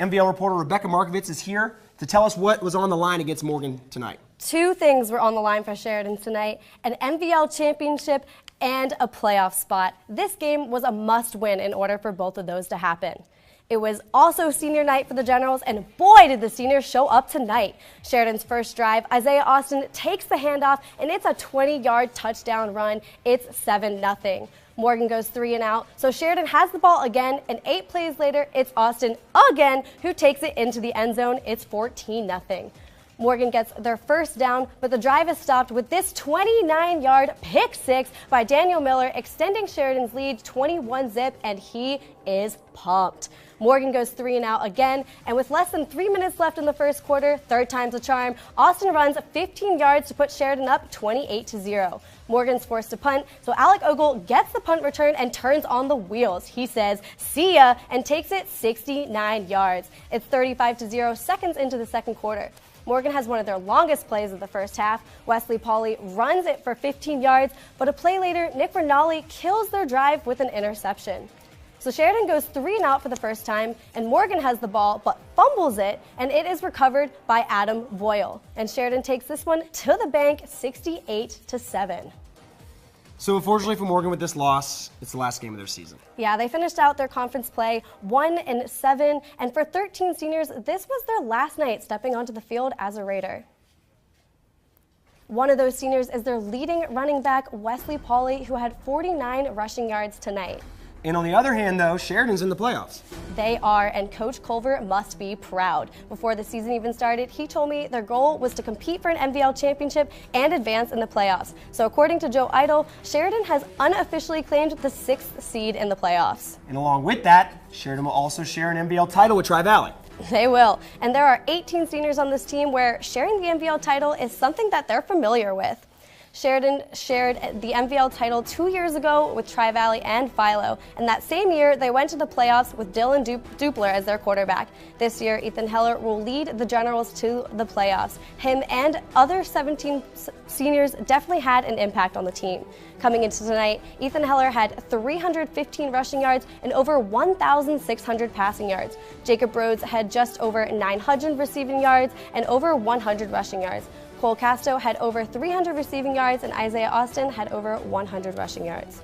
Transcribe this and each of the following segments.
NVL reporter Rebekah Markovitz is here to tell us what was on the line against Morgan tonight. Two things were on the line for Sheridan tonight: an NVL championship and a playoff spot. This game was a must-win in order for both of those to happen. It was also senior night for the Generals, and boy, did the seniors show up tonight. Sheridan's first drive, Isaiah Austin takes the handoff, and it's a 20-yard touchdown run. It's 7-0. Morgan goes 3 and out, so Sheridan has the ball again, and 8 plays later, it's Austin again who takes it into the end zone. It's 14-0. Morgan gets their first down, but the drive is stopped with this 29-yard pick six by Daniel Miller, extending Sheridan's lead 21-zip, and he is pumped. Morgan goes 3 and out again, and with less than 3 minutes left in the first quarter, third time's a charm, Austin runs 15 yards to put Sheridan up 28-0. Morgan's forced to punt, so Alec Ogle gets the punt return and turns on the wheels. He says, "See ya," and takes it 69 yards. It's 35-0 seconds into the second quarter. Morgan has one of their longest plays of the first half. Wesley Pauley runs it for 15 yards, but a play later, Nick Rinaldi kills their drive with an interception. So Sheridan goes 3 and out for the first time, and Morgan has the ball but fumbles it, and it is recovered by Adam Boyle. And Sheridan takes this one to the bank, 68-7. So unfortunately for Morgan with this loss, it's the last game of their season. Yeah, they finished out their conference play 1-7, and for 13 seniors, this was their last night stepping onto the field as a Raider. One of those seniors is their leading running back, Wesley Pauley, who had 49 rushing yards tonight. And on the other hand, though, Sheridan's in the playoffs. They are, and Coach Culver must be proud. Before the season even started, he told me their goal was to compete for an NVL championship and advance in the playoffs. So according to Joe Idle, Sheridan has unofficially claimed the 6th seed in the playoffs. And along with that, Sheridan will also share an NVL title with Tri-Valley. They will. And there are 18 seniors on this team where sharing the NVL title is something that they're familiar with. Sheridan shared the NVL title 2 years ago with Tri-Valley and Philo, and that same year they went to the playoffs with Dylan Dupler as their quarterback. This year, Ethan Heller will lead the Generals to the playoffs. Him and other 17 seniors definitely had an impact on the team. Coming into tonight, Ethan Heller had 315 rushing yards and over 1,600 passing yards. Jacob Rhodes had just over 900 receiving yards and over 100 rushing yards. Cole Casto had over 300 receiving yards, and Isaiah Austin had over 100 rushing yards.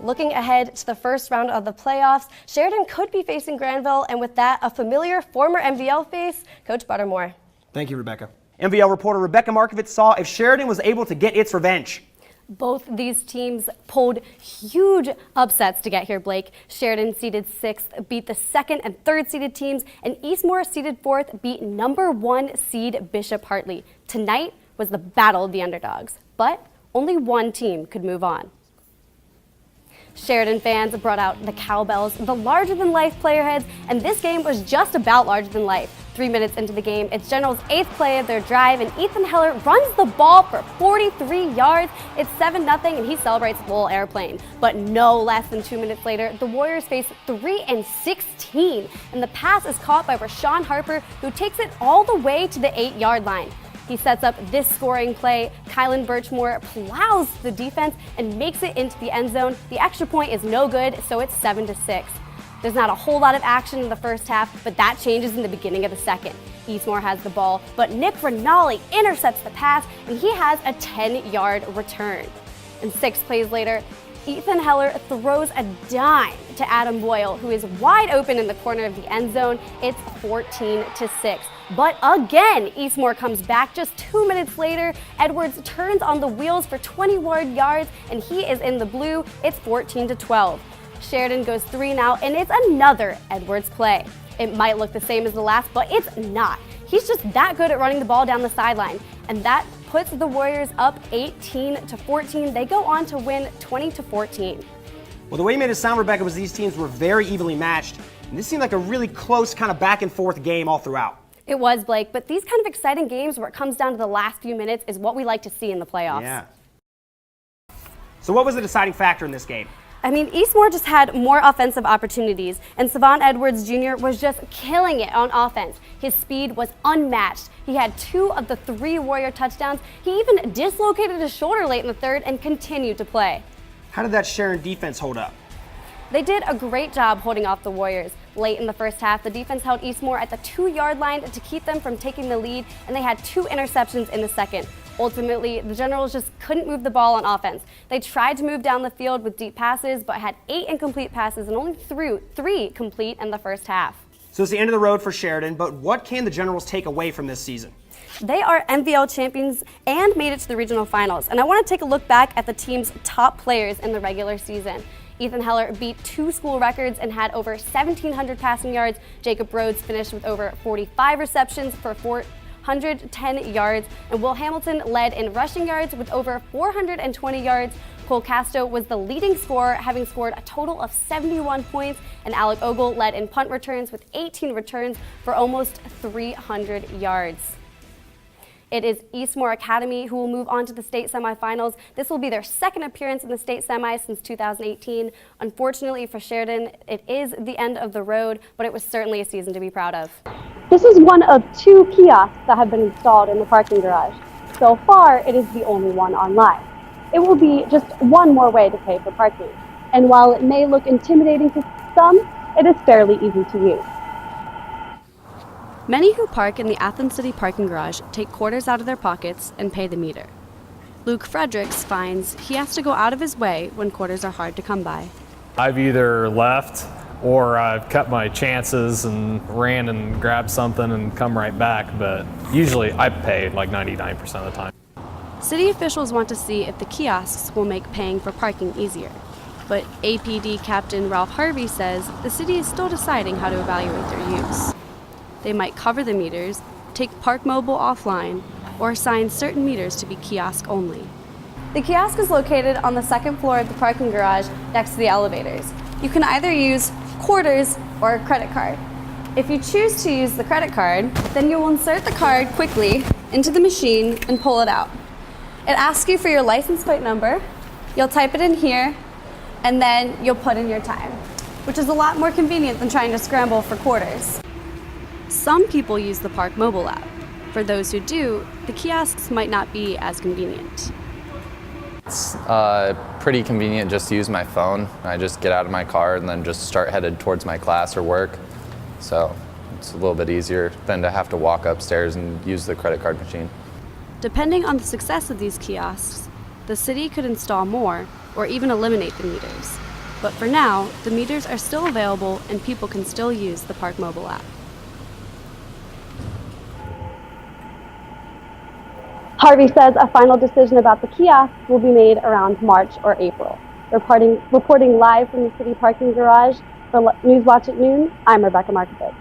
Looking ahead to the first round of the playoffs, Sheridan could be facing Granville, and with that, a familiar former NVL face, Coach Buttermore. Thank you, Rebekah. NVL reporter Rebekah Markovitz saw if Sheridan was able to get its revenge. Both these teams pulled huge upsets to get here, Blake. Sheridan seeded 6th, beat the 2nd and 3rd seeded teams, and Eastmoor seeded 4th, beat number 1 seed Bishop Hartley. Tonight was the battle of the underdogs, but only one team could move on. Sheridan fans brought out the cowbells, the larger-than-life player heads, and this game was just about larger than life. 3 minutes into the game, it's General's 8th play of their drive, and Ethan Heller runs the ball for 43 yards. It's 7-0, and he celebrates a little airplane. But no less than 2 minutes later, the Warriors face 3 and 16, and the pass is caught by Rashawn Harper, who takes it all the way to the 8-yard line. He sets up this scoring play. Kylan Birchmore plows the defense and makes it into the end zone. The extra point is no good, so it's 7-6. There's not a whole lot of action in the first half, but that changes in the beginning of the second. Eastmoor has the ball, but Nick Rinaldi intercepts the pass, and he has a 10-yard return. And 6 plays later, Ethan Heller throws a dime to Adam Boyle, who is wide open in the corner of the end zone. It's 14-6. But again, Eastmoor comes back just 2 minutes later. Edwards turns on the wheels for 21 yards, and he is in the blue. It's 14-12. Sheridan goes 3 and out, and it's another Edwards play. It might look the same as the last, but it's not. He's just that good at running the ball down the sideline, and that puts the Warriors up 18-14. They go on to win 20-14. Well, the way you made it sound, Rebekah, was these teams were very evenly matched, and this seemed like a really close kind of back and forth game all throughout. It was, Blake, but these kind of exciting games where it comes down to the last few minutes is what we like to see in the playoffs. Yeah. So what was the deciding factor in this game? I mean, Eastmoor just had more offensive opportunities, and Savon Edwards Jr. was just killing it on offense. His speed was unmatched. He had 2 of the 3 Warrior touchdowns. He even dislocated his shoulder late in the third and continued to play. How did that Sheridan defense hold up? They did a great job holding off the Warriors. Late in the first half, the defense held Eastmoor at the 2-yard line to keep them from taking the lead, and they had 2 interceptions in the second. Ultimately, the Generals just couldn't move the ball on offense. They tried to move down the field with deep passes, but had 8 incomplete passes and only 3 complete in the first half. So it's the end of the road for Sheridan, but what can the Generals take away from this season? They are MVL champions and made it to the regional finals. And I want to take a look back at the team's top players in the regular season. Ethan Heller beat 2 school records and had over 1,700 passing yards. Jacob Rhodes finished with over 45 receptions for 410 yards. And Will Hamilton led in rushing yards with over 420 yards. Cole Casto was the leading scorer, having scored a total of 71 points. And Alec Ogle led in punt returns with 18 returns for almost 300 yards. It is Eastmoor Academy who will move on to the state semifinals. This will be their second appearance in the state semis since 2018. Unfortunately for Sheridan, it is the end of the road, but it was certainly a season to be proud of. This is one of 2 kiosks that have been installed in the parking garage. So far, it is the only one online. It will be just one more way to pay for parking. And while it may look intimidating to some, it is fairly easy to use. Many who park in the Athens City parking garage take quarters out of their pockets and pay the meter. Luke Fredericks finds he has to go out of his way when quarters are hard to come by. I've either left or I've cut my chances and ran and grabbed something and come right back, but usually I pay like 99% of the time. City officials want to see if the kiosks will make paying for parking easier. But APD Captain Ralph Harvey says the city is still deciding how to evaluate their use. They might cover the meters, take Park Mobile offline, or assign certain meters to be kiosk only. The kiosk is located on the 2nd floor of the parking garage next to the elevators. You can either use quarters or a credit card. If you choose to use the credit card, then you will insert the card quickly into the machine and pull it out. It asks you for your license plate number, you'll type it in here, and then you'll put in your time, which is a lot more convenient than trying to scramble for quarters. Some people use the Park Mobile app. For those who do, the kiosks might not be as convenient. It's pretty convenient just to use my phone. I just get out of my car and then just start headed towards my class or work. So it's a little bit easier than to have to walk upstairs and use the credit card machine. Depending on the success of these kiosks, the city could install more or even eliminate the meters. But for now, the meters are still available and people can still use the Park Mobile app. Harvey says a final decision about the kiosks will be made around March or April. Reporting live from the city parking garage for Newswatch at noon, I'm Rebekah Markovitz.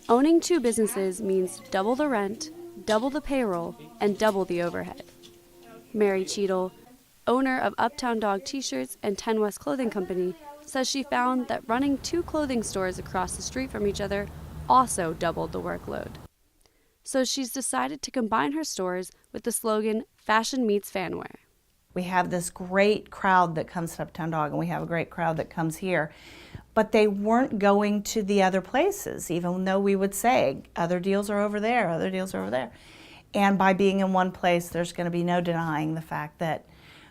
Owning 2 businesses means double the rent, double the payroll, and double the overhead. Mary Cheadle, owner of Uptown Dog T-shirts and 10 West Clothing Company, says she found that running 2 clothing stores across the street from each other also doubled the workload. So she's decided to combine her stores with the slogan, Fashion Meets Fanwear. We have this great crowd that comes to Uptown Dog, and we have a great crowd that comes here. But they weren't going to the other places, even though we would say, other deals are over there, other deals are over there. And by being in one place, there's going to be no denying the fact that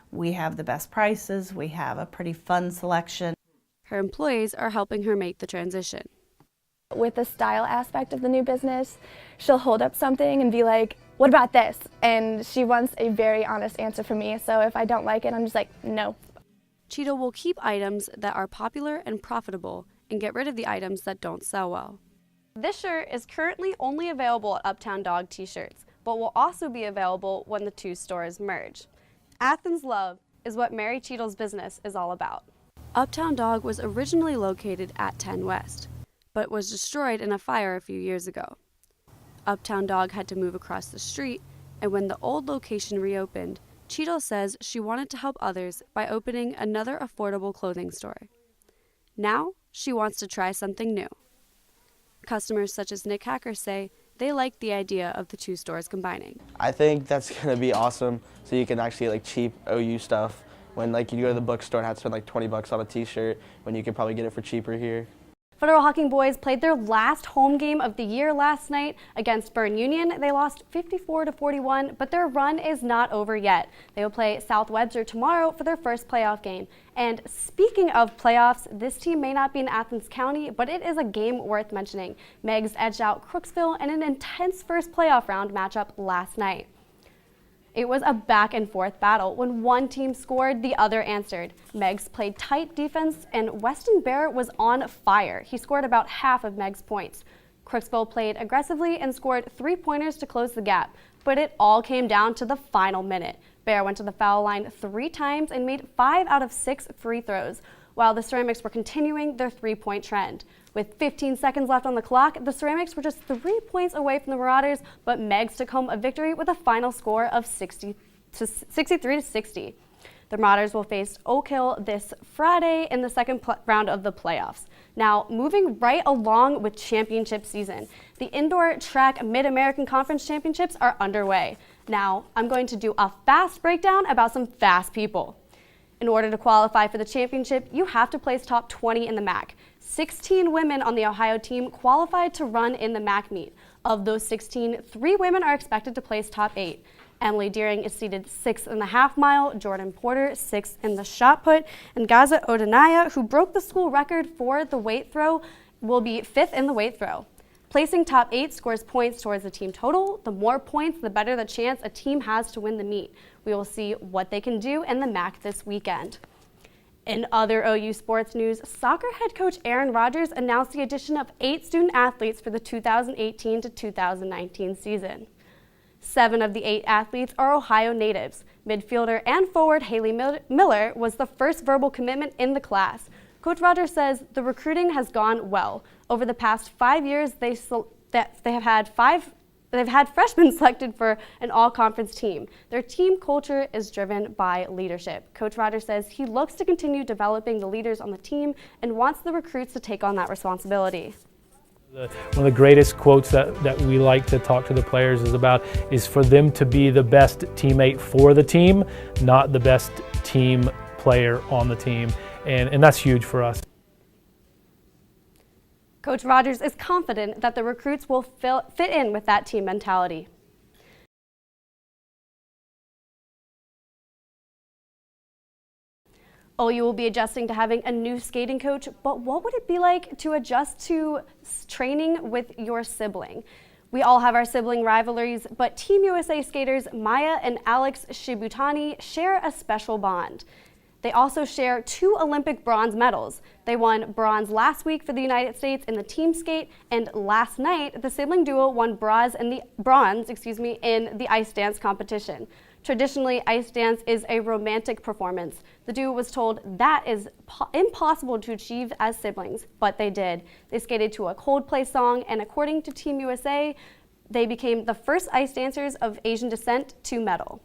we have the best prices, we have a pretty fun selection. Her employees are helping her make the transition. With the style aspect of the new business, she'll hold up something and be like, what about this? And she wants a very honest answer from me. So if I don't like it, I'm just like, no. Cheetah will keep items that are popular and profitable and get rid of the items that don't sell well. This shirt is currently only available at Uptown Dog T-shirts, but will also be available when the 2 stores merge. Athens love is what Mary Cheadle's business is all about. Uptown Dog was originally located at 10 West, but was destroyed in a fire a few years ago. Uptown Dog had to move across the street, and when the old location reopened, Cheadle says she wanted to help others by opening another affordable clothing store. Now, she wants to try something new. Customers such as Nick Hacker say they like the idea of the 2 stores combining. I think that's going to be awesome, so you can actually get cheap OU stuff when you go to the bookstore and have to spend $20 on a t-shirt when you can probably get it for cheaper here. Federal Hawking boys played their last home game of the year last night against Bern Union. They lost 54-41, but their run is not over yet. They will play South Webster tomorrow for their first playoff game. And speaking of playoffs, this team may not be in Athens County, but it is a game worth mentioning. Megs edged out Crooksville in an intense first playoff round matchup last night. It was a back and forth battle. When one team scored, the other answered. Megs played tight defense and Weston Bear was on fire. He scored about half of Megs' points. Crooksville played aggressively and scored 3-pointers to close the gap, but it all came down to the final minute. Bear went to the foul line 3 times and made 5 out of 6 free throws, while the Ceramics were continuing their 3-point trend. With 15 seconds left on the clock, the Ceramics were just 3 points away from the Marauders, but Megs took home a victory with a final score of 63-60. The Marauders will face Oak Hill this Friday in the second round of the playoffs. Now, moving right along with championship season, the Indoor Track Mid-American Conference Championships are underway. Now, I'm going to do a fast breakdown about some fast people. In order to qualify for the championship, you have to place top 20 in the MAC. 16 women on the Ohio team qualified to run in the MAC meet. Of those 16, 3 women are expected to place top 8. Emily Deering is seeded 6th in the half mile, Jordan Porter 6th in the shot put, and Gaza Odenaya, who broke the school record for the weight throw, will be 5th in the weight throw. Placing top 8 scores points towards the team total. The more points, the better the chance a team has to win the meet. We will see what they can do in the MAC this weekend. In other OU sports news, soccer head coach Aaron Rodgers announced the addition of 8 student athletes for the 2018 to 2019 season. 7 of the 8 athletes are Ohio natives. Midfielder and forward Haley Miller was the first verbal commitment in the class. Coach Rodgers says the recruiting has gone well. Over the past 5 years, they've had freshmen selected for an all-conference team. Their team culture is driven by leadership. Coach Rodgers says he looks to continue developing the leaders on the team and wants the recruits to take on that responsibility. One of the greatest quotes that we like to talk to the players is for them to be the best teammate for the team, not the best team player on the team. And that's huge for us. Coach Rodgers is confident that the recruits will fit in with that team mentality. OU will be adjusting to having a new skating coach, but what would it be like to adjust to training with your sibling? We all have our sibling rivalries, but Team USA skaters Maya and Alex Shibutani share a special bond. They also share 2 Olympic bronze medals. They won bronze last week for the United States in the team skate, and last night the sibling duo won bronze in the ice dance competition. Traditionally, ice dance is a romantic performance. The duo was told that is impossible to achieve as siblings, but they did. They skated to a Coldplay song, and according to Team USA, they became the first ice dancers of Asian descent to medal.